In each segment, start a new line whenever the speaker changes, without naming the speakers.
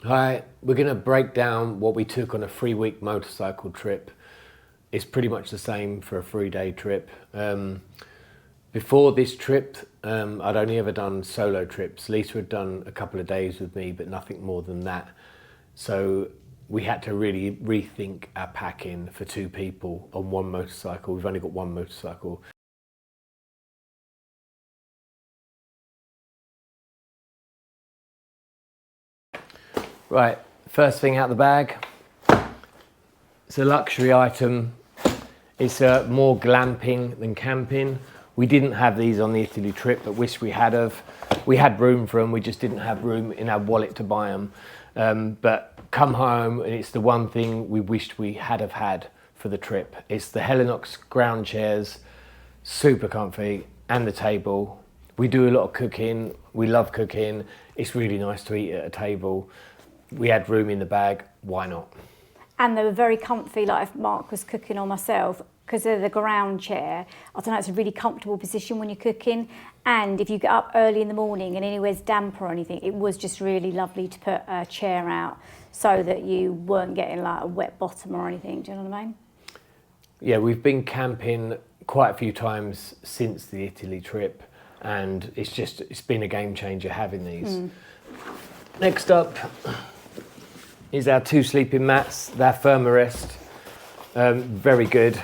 Hi, we're going to break down what we took on a 3-week motorcycle trip. It's pretty much the same for a 3-day trip. Before this trip, I'd only ever done solo trips. Lisa had done a couple of days with me, but nothing more than that. So we had to really rethink our packing for 2 people on 1 motorcycle. We've only got 1 motorcycle. Right, first thing out the bag. It's a luxury item. It's more glamping than camping. We didn't have these on the Italy trip, but wish we had of. We had room for them, we just didn't have room in our wallet to buy them. But come home and it's the one thing we wished we had have had for the trip. It's the Helinox ground chairs, super comfy, and the table. We do a lot of cooking, we love cooking. It's really nice to eat at a table. We had room in the bag, why not?
And they were very comfy, like if Mark was cooking or myself, because of the ground chair. I don't know, it's a really comfortable position when you're cooking. And if you get up early in the morning and anywhere's damp or anything, it was just really lovely to put a chair out so that you weren't getting like a wet bottom or anything, do you know what I mean?
Yeah, we've been camping quite a few times since the Italy trip, and it's been a game changer having these. Next up is our 2 sleeping mats. They're Thermarest, very good,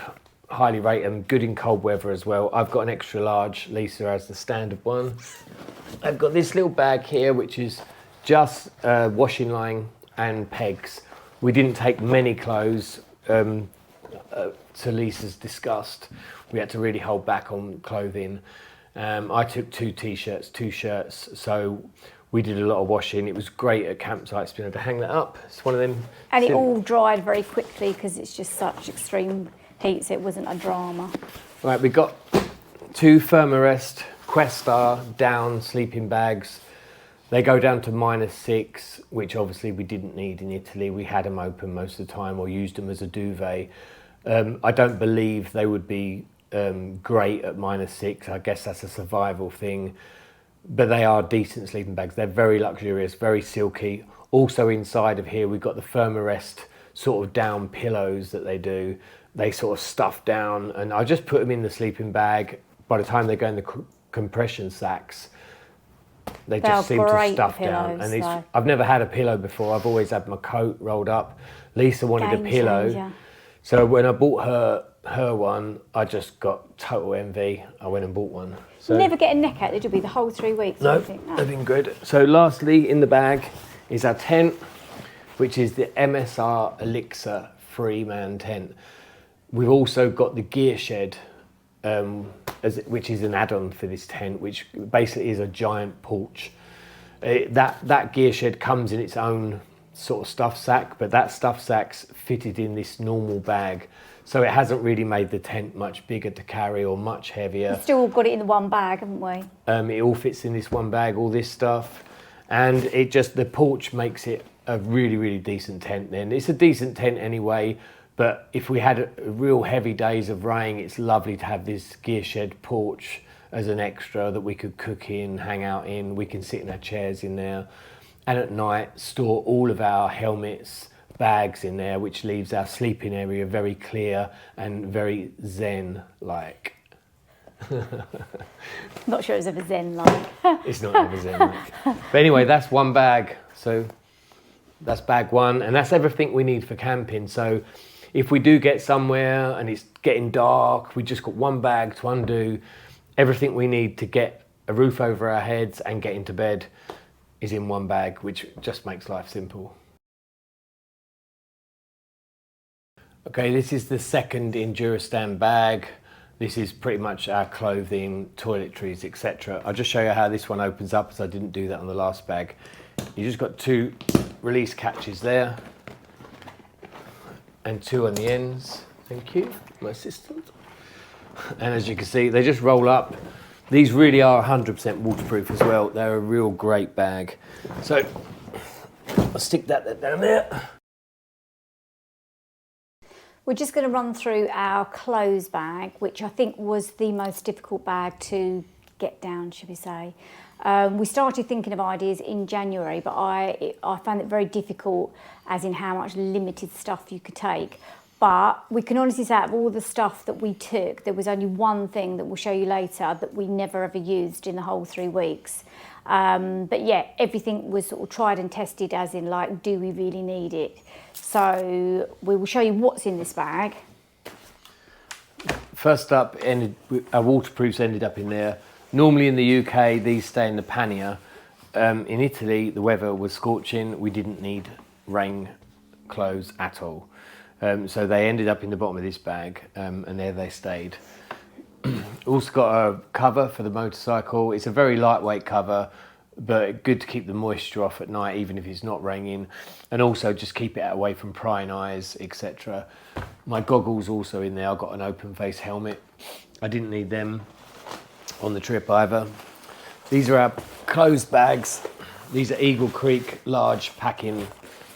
highly rate them, good in cold weather as well. I've got an extra large, Lisa has the standard one. I've got this little bag here, which is just washing line and pegs. We didn't take many clothes, to Lisa's disgust. We had to really hold back on clothing. I took 2 t-shirts, 2 shirts, so we did a lot of washing. It was great at campsites being able to hang that up. It's one of them.
And it all dried very quickly because it's just such extreme heat, so it wasn't a drama.
Right, we got 2 Thermarest Questar down sleeping bags. They go down to -6, which obviously we didn't need in Italy. We had them open most of the time or used them as a duvet. I don't believe they would be great at -6. I guess that's a survival thing. But they are decent sleeping bags. They're very luxurious, very silky. Also inside of here, we've got the Thermarest sort of down pillows that they do. They sort of stuff down, and I just put them in the sleeping bag. By the time they go in the compression sacks, they just seem to stuff down. And I've never had a pillow before. I've always had my coat rolled up. Lisa wanted a pillow. So when I bought her one, I just got total envy. I went and bought one. So,
never get a neck out, did you? Be the whole 3 weeks?
No, they've been good. So lastly, in the bag is our tent, which is the MSR Elixar 3-man tent. We've also got the Gearshed, which is an add-on for this tent, which basically is a giant porch. That Gearshed comes in its own sort of stuff sack, but that stuff sack's fitted in this normal bag. So it hasn't really made the tent much bigger to carry or much heavier.
We've still got it in the one bag, haven't we?
It all fits in this one bag, all this stuff. And the porch makes it a really, really decent tent then. It's a decent tent anyway, but if we had real heavy days of rain, it's lovely to have this Gearshed porch as an extra that we could cook in, hang out in. We can sit in our chairs in there. And at night, store all of our helmets, bags in there, which leaves our sleeping area very clear and very zen-like.
Not sure it's ever zen-like.
It's not ever zen-like. But anyway, that's one bag. So that's bag 1, and that's everything we need for camping. So if we do get somewhere and it's getting dark, we just got one bag to undo. Everything we need to get a roof over our heads and get into bed is in one bag, which just makes life simple. Okay, this is the second Enduristan bag. This is pretty much our clothing, toiletries, etc. I'll just show you how this one opens up, as I didn't do that on the last bag. You just got 2 release catches there and 2 on the ends. Thank you, my assistant. And as you can see, they just roll up. These really are 100% waterproof as well. They're a real great bag. So I'll stick that down there.
We're just going to run through our clothes bag, which I think was the most difficult bag to get down, should we say. We started thinking of ideas in January, but I found it very difficult, as in how much limited stuff you could take. But we can honestly say, out of all the stuff that we took, there was only one thing that we'll show you later that we never ever used in the whole 3 weeks. But yeah, everything was sort of tried and tested, as in like, do we really need it? So we will show you what's in this bag.
First up, our waterproofs ended up in there. Normally in the UK, these stay in the pannier. In Italy, the weather was scorching. We didn't need rain clothes at all. So they ended up in the bottom of this bag, and there they stayed. Also got a cover for the motorcycle. It's a very lightweight cover, but good to keep the moisture off at night, even if it's not raining, and also just keep it away from prying eyes, etc. My goggles also in there. I've got an open face helmet. I didn't need them on the trip either. These are our closed bags. These are Eagle Creek large packing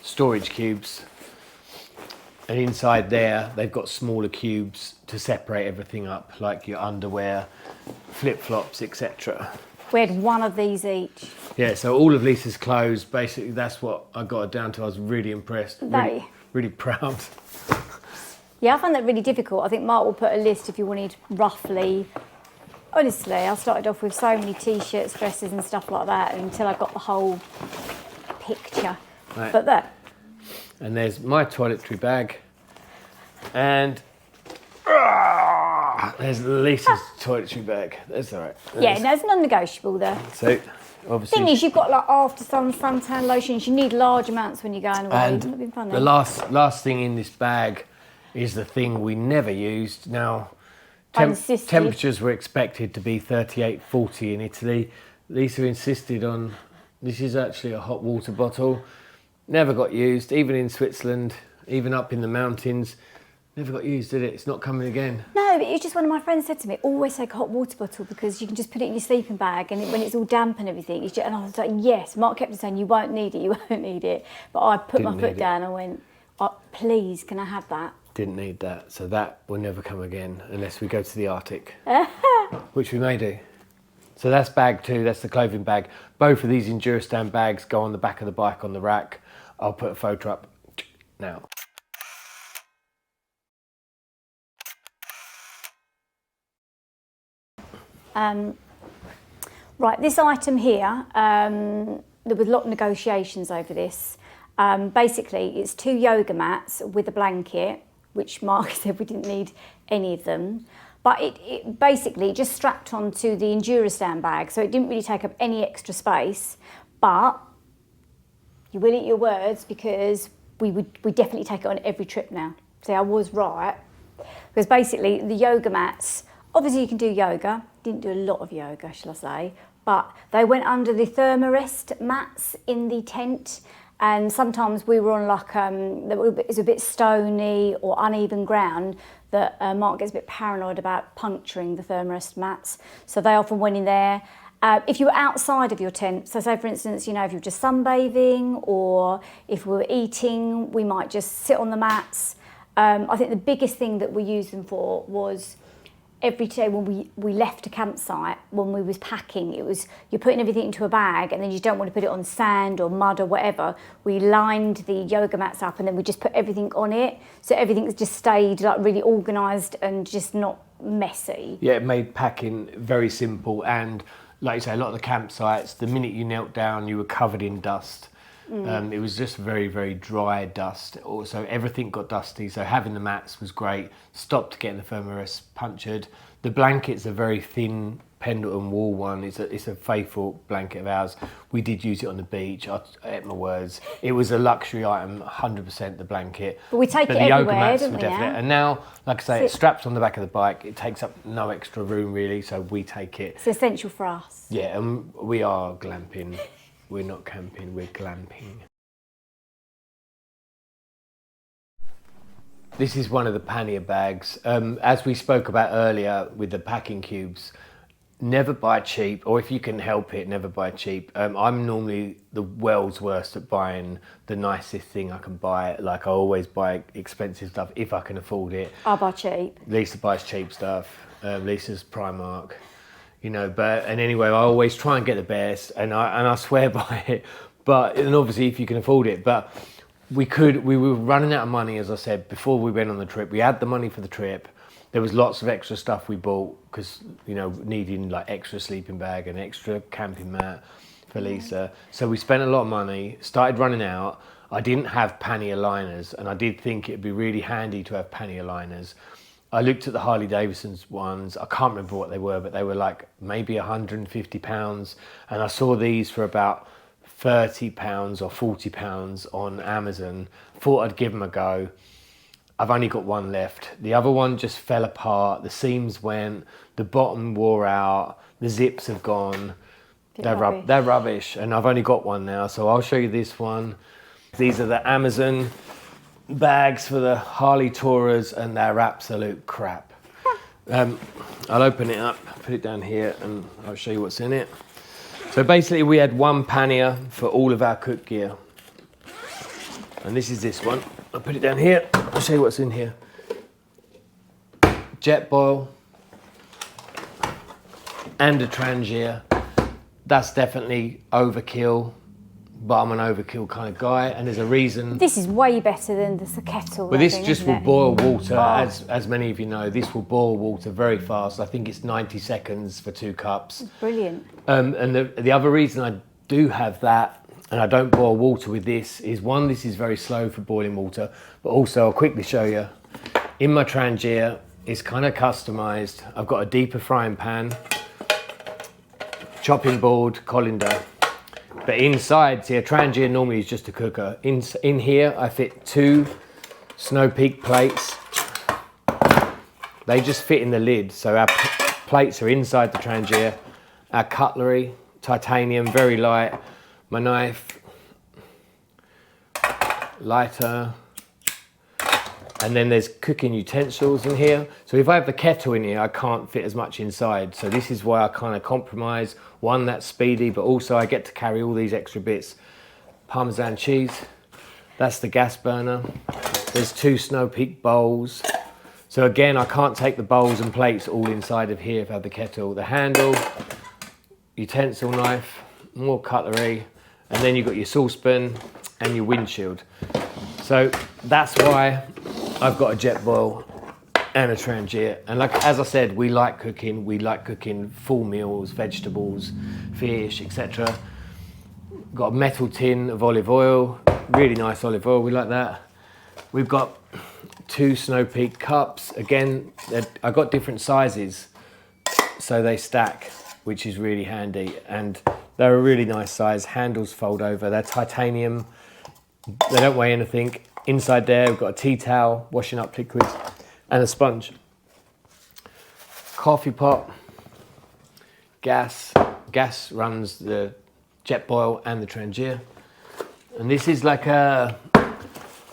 storage cubes. And inside there, they've got smaller cubes to separate everything up, like your underwear, flip-flops, etc.
We had one of these each.
Yeah, so all of Lisa's clothes, basically, that's what I got it down to. I was really impressed, really proud.
Yeah, I found that really difficult. I think Mark will put a list if you wanted roughly. Honestly, I started off with so many t-shirts, dresses and stuff like that until I got the whole picture.
Right.
But there.
And there's my toiletry bag. And there's Lisa's toiletry bag. That's all right.
Yeah, no, it's non-negotiable there.
So, obviously...
Thing is, you've got like after sun, suntan lotions. You need large amounts when you're going away.
And
Isn't it been fun,
the last thing in this bag is the thing we never used. Now, temperatures were expected to be 38, 40 in Italy. Lisa insisted on, this is actually a hot water bottle. Never got used, even in Switzerland, even up in the mountains. Never got used, did it? It's not coming again.
No, but it's just one of my friends said to me, always take a hot water bottle because you can just put it in your sleeping bag and when it's all damp and everything. It's just, and I was like, yes. Mark kept saying, you won't need it, you won't need it. But I put my foot down and went, oh, please, can I have that?
Didn't need that. So that will never come again unless we go to the Arctic, which we may do. So that's bag 2, that's the clothing bag. Both of these Enduristan bags go on the back of the bike on the rack. I'll put a photo up now.
Right, this item here, there was a lot of negotiations over this. Basically, it's 2 yoga mats with a blanket, which Mark said we didn't need any of them. But it basically just strapped onto the Enduristan bag, so it didn't really take up any extra space. But you will eat your words because we definitely take it on every trip now. See, I was right. Because basically the yoga mats, obviously you can do yoga. Didn't do a lot of yoga, shall I say. But they went under the Thermarest mats in the tent. And sometimes we were on like, it was a bit stony or uneven ground that Mark gets a bit paranoid about puncturing the Thermarest mats. So they often went in there. If you were outside of your tent, so say for instance, you know, if you were just sunbathing or if we were eating, we might just sit on the mats. I think the biggest thing that we used them for was every day when we left a campsite, when we was packing, it was you're putting everything into a bag and then you don't want to put it on sand or mud or whatever. We lined the yoga mats up and then we just put everything on it. So everything's just stayed like really organised and just not messy.
Yeah, it made packing very simple and like you say, a lot of the campsites, the minute you knelt down, you were covered in dust. It was just very, very dry dust. Also, everything got dusty, so having the mats was great. Stopped getting the Thermarest punctured. The blanket's a very thin Pendleton wool one. It's a faithful blanket of ours. We did use it on the beach. I ate my words. It was a luxury item, 100% the blanket.
But we take it everywhere, don't we now?
And now, like I say, it straps on the back of the bike. It takes up no extra room really, so we take it.
It's essential for us.
Yeah, and we are glamping. We're not camping, we're glamping. This is one of the pannier bags. As we spoke about earlier with the packing cubes, never buy cheap, or if you can help it, never buy cheap. I'm normally the world's worst at buying the nicest thing I can buy. Like I always buy expensive stuff if I can afford it.
I buy cheap.
Lisa buys cheap stuff. Lisa's Primark. you know. But and anyway, I always try and get the best, and I swear by it. But and obviously, if you can afford it, but we were running out of money, as I said before we went on the trip. We had the money for the trip. There was lots of extra stuff we bought because, you know, needing like extra sleeping bag and extra camping mat for Lisa. So we spent a lot of money, started running out. I didn't have pannier liners, and I did think it'd be really handy to have pannier liners. I looked at the Harley Davidson's ones. I can't remember what they were, but they were like maybe £150. And I saw these for about £30 or £40 on Amazon. Thought I'd give them a go. I've only got one left. The other one just fell apart. The seams went, the bottom wore out, the zips have gone. They're rubbish, and I've only got one now. So I'll show you this one. These are the Amazon bags for the Harley Tourers, and they're absolute crap. I'll open it up, put it down here, and I'll show you what's in it. So basically we had one pannier for all of our cook gear. And this is this one. I'll put it down here. I'll show you what's in here. Jet boil and a Trangia. That's definitely overkill, but I'm an overkill kind of guy, and there's a reason.
This is way better than the kettle.
But this just will boil water, as many of you know. This will boil water very fast. I think it's 90 seconds for 2 cups.
Brilliant.
And the other reason I do have that, and I don't boil water with this, is one, this is very slow for boiling water, but also I'll quickly show you. In my Trangia, it's kind of customized. I've got a deeper frying pan, chopping board, colander. But inside, see, a Trangia normally is just a cooker. In here, I fit 2 Snow Peak plates. They just fit in the lid, so our plates are inside the Trangia. Our cutlery, titanium, very light. My knife, lighter, and then there's cooking utensils in here. So if I have the kettle in here, I can't fit as much inside. So this is why I kind of compromise. One, that's speedy, but also I get to carry all these extra bits. Parmesan cheese, that's the gas burner. There's 2 Snow Peak bowls. So again, I can't take the bowls and plates all inside of here if I have the kettle. The handle, utensil knife, more cutlery, and then you've got your saucepan and your windshield. So that's why I've got a jet boil and a Trangia. And like, as I said, we like cooking full meals, vegetables, fish, etc. Got a metal tin of olive oil, really nice olive oil, we like that. We've got 2 Snow Peak cups. Again, I got different sizes, so they stack, which is really handy. And they're a really nice size. Handles fold over. They're titanium. They don't weigh anything. Inside there, we've got a tea towel, washing up liquids, and a sponge. Coffee pot. Gas. Gas runs the jet boil and the Trangia. And this is like an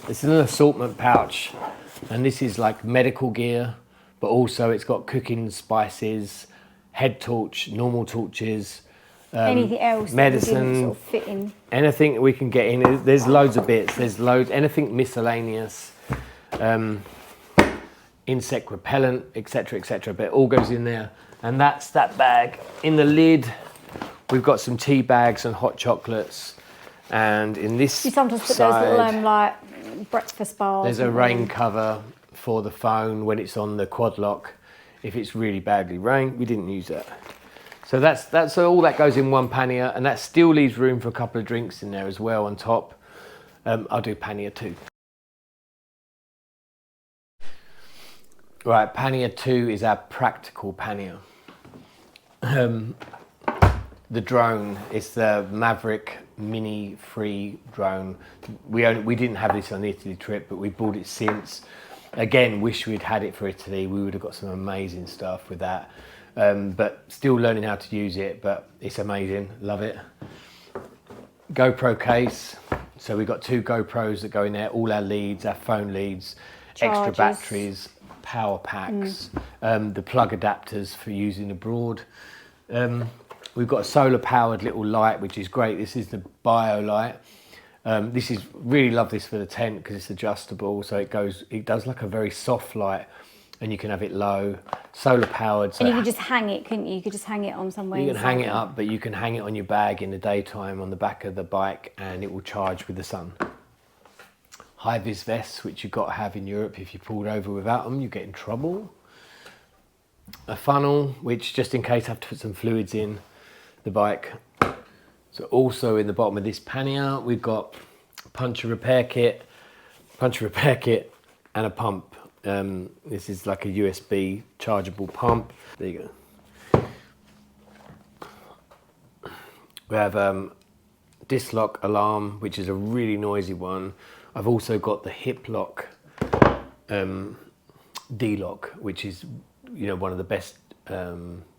assortment pouch. And this is like medical gear, but also it's got cooking spices, head torch, normal torches,
anything else,
medicine,
sort of fit in.
Anything that we can get in. There's loads of bits. There's loads, anything miscellaneous, insect repellent, etc., etc. But it all goes in there. And that's that bag. In the lid, we've got some tea bags and hot chocolates. And in this
You sometimes put
side,
those little like breakfast bars.
there's a rain cover for the phone when it's on the quad lock. If it's really badly rained, we didn't use that. So that's all that goes in one pannier, and that still leaves room for a couple of drinks in there as well on top. I'll do pannier 2. Right, pannier 2 is our practical pannier. The drone, it's the Maverick Mini free drone. We didn't have this on the Italy trip, but we bought it since. Again, wish we'd had it for Italy. We would have got some amazing stuff with that. But still learning how to use it, but it's amazing, love it. GoPro case, so we've got 2 GoPros that go in there, all our leads, our phone leads, extra batteries, power packs, the plug adapters for using abroad. We've got a solar powered little light, which is great. This is the Bio light. This is really love this for the tent because it's adjustable, so it does like a very soft light. and you can have it low, solar powered. So
and you can just hang it, couldn't you? You could just hang it on somewhere.
you can hang it up, but you can hang it on your bag in the daytime on the back of the bike, and it will charge with the sun. High vis vests, which you've got to have in Europe. If you pulled over without them, you get in trouble. A funnel, which just in case I have to put some fluids in the bike. So also in the bottom of this pannier, we've got a puncture repair kit, and a pump. This is like a USB chargeable pump. There you go. We have disc lock alarm, which is a really noisy one. I've also got the hip lock D-lock, which is, you know, one of the best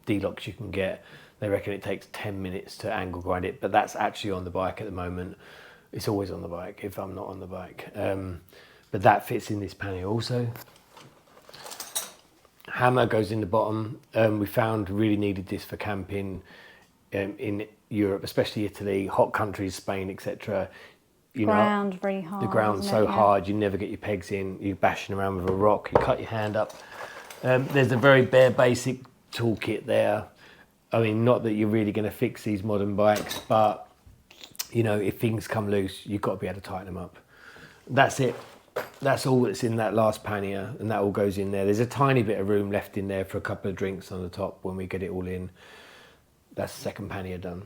D-locks you can get. They reckon it takes 10 minutes to angle grind it, but that's actually on the bike at the moment. It's always on the bike if I'm not on the bike. But that fits in this panel also. Hammer goes in the bottom. We found really needed this for camping in Europe, especially Italy, hot countries, Spain, etc. You
ground
know,
very hard.
the ground's so hard, you never get your pegs in. You're bashing around with a rock, you cut your hand up. There's a very bare basic toolkit there. I mean, not that you're really going to fix these modern bikes, but you know, if things come loose, you've got to be able to tighten them up. That's it. That's all that's in that last pannier, and that all goes in there. There's a tiny bit of room left in there for a couple of drinks on the top when we get it all in. That's the second pannier done.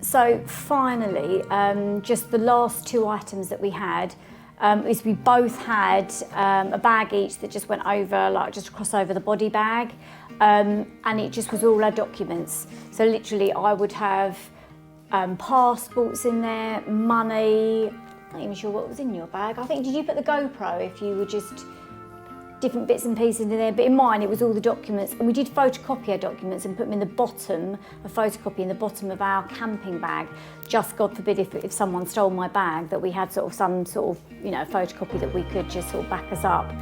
So finally, just the last two items that we had is we both had a bag each that just went over, like just across over the body bag, and it just was all our documents. So literally I would have passports in there, money, I'm not even sure what was in your bag. I think, did you put the GoPro if you were just different bits and pieces in there? But in mine, it was all the documents. And we did photocopy our documents and put them in the bottom, a photocopy in the bottom of our camping bag. Just God forbid if someone stole my bag, that we had sort of some sort of, you know, photocopy that we could just sort of back us up.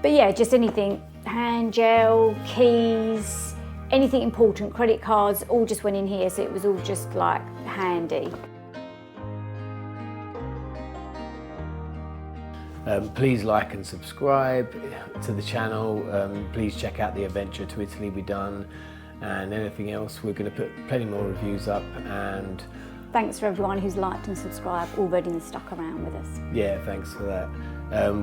But yeah, just anything, hand gel, keys, anything important, credit cards, all just went in here. So it was all just like handy.
Please like and subscribe to the channel. Please check out the adventure to Italy we've done, and anything else. We're going to put plenty more reviews up. And
thanks for everyone who's liked and subscribed already and stuck around with us.
Yeah, thanks for that.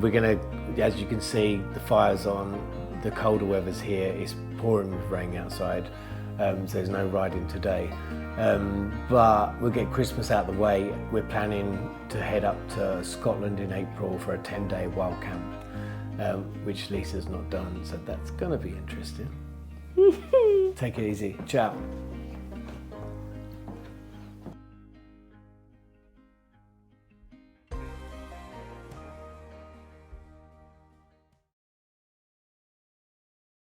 We're going to, as you can see, the fire's on, the colder weather's here, it's pouring with rain outside, so there's no riding today. But we'll get Christmas out of the way. We're planning to head up to Scotland in April for a 10-day wild camp, which Lisa's not done, so that's going to be interesting. Take it easy. Ciao.